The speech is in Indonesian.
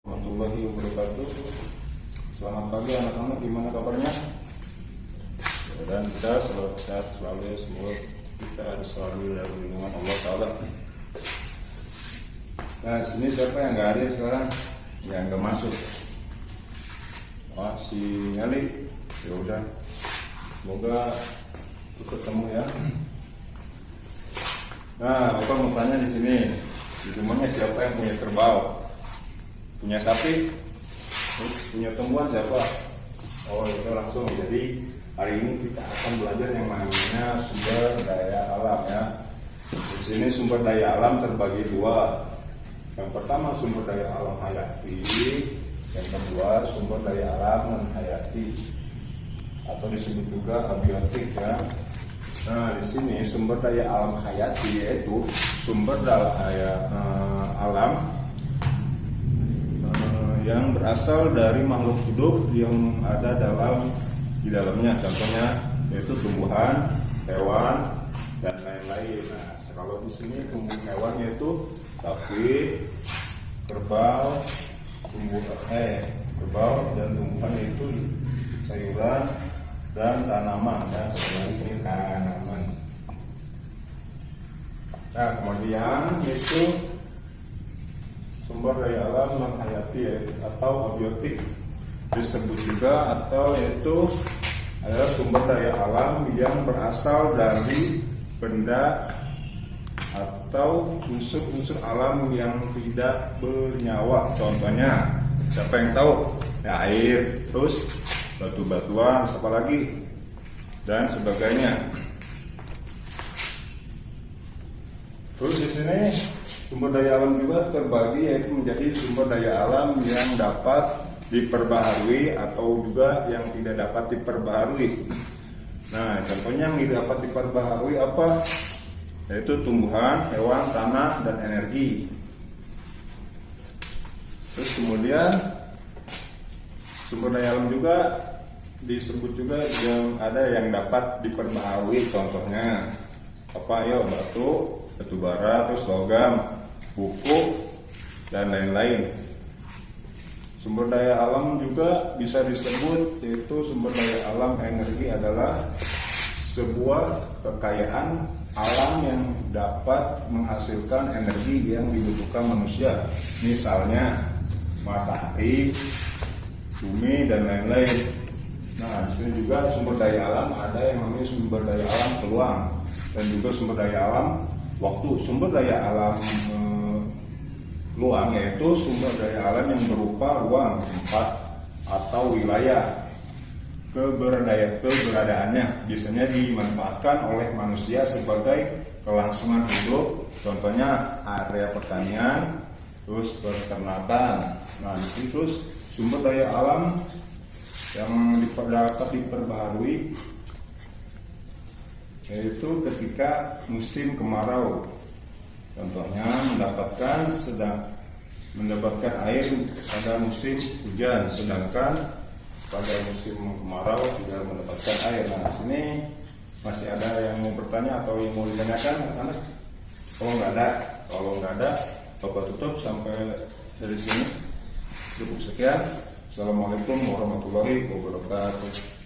Warahmatullahi wabarakatuh. Selamat pagi anak-anak, gimana kabarnya? Dan kita selalu sehat selalu ya, semoga kita selalu dalam lindungan Allah Ta'ala. Nah, sini siapa yang nggak hadir sekarang? Yang nggak masuk? Si Nyali. Ya udah, semoga ketemu ya. Nah, Bapak mau tanya di sini, di rumahnya siapa yang punya kerbau? Punya sapi? Terus punya tumbuhan siapa? Oh, itu langsung. Jadi hari ini kita akan belajar yang namanya sumber daya alam ya. Di sini sumber daya alam terbagi dua. Yang pertama sumber daya alam hayati, yang kedua sumber daya alam non hayati atau disebut juga abiotik ya. Nah, di sini sumber daya alam hayati yaitu sumber daya alam yang berasal dari makhluk hidup yang ada di dalamnya. Contohnya yaitu tumbuhan, hewan, dan lain-lain. Nah, kalau di sini tumbuhan hewan yaitu sapi, kerbau, kerbau dan tumbuhan itu sayuran dan tanaman ya, seperti ini tanaman. Nah, kemudian itu sumber daya alam non hayati atau abiotik disebut juga atau yaitu adalah sumber daya alam yang berasal dari benda atau unsur-unsur alam yang tidak bernyawa. Contohnya siapa yang tahu? Ya, air, terus batu-batuan, apa lagi dan sebagainya. Terus di sini sumber daya alam juga terbagi yaitu menjadi sumber daya alam yang dapat diperbaharui atau juga yang tidak dapat diperbaharui. Nah, contohnya yang tidak dapat diperbaharui apa? Yaitu tumbuhan, hewan, tanah, dan energi. Terus kemudian sumber daya alam juga disebut juga yang ada yang dapat diperbaharui. Contohnya apa ya? Batu bara, terus logam, buku, dan lain-lain. Sumber daya alam juga bisa disebut yaitu sumber daya alam energi adalah sebuah kekayaan alam yang dapat menghasilkan energi yang dibutuhkan manusia. Misalnya matahari, bumi, dan lain-lain. Nah, di sini juga sumber daya alam ada yang namanya sumber daya alam peluang dan juga sumber daya alam waktu. Sumber daya alam luang yaitu sumber daya alam yang berupa ruang, tempat, atau wilayah keberadaannya biasanya dimanfaatkan oleh manusia sebagai kelangsungan hidup. Contohnya area pertanian, terus peternakan. Nah, terus sumber daya alam yang dapat diperbaharui yaitu ketika musim kemarau. Contohnya mendapatkan air pada musim hujan, sedangkan pada musim kemarau tidak mendapatkan air. Nah, sini masih ada yang mau bertanya atau yang mau ditanyakan, anak? Kalau nggak ada, Bapak tutup sampai dari sini. Cukup sekian. Assalamualaikum warahmatullahi wabarakatuh.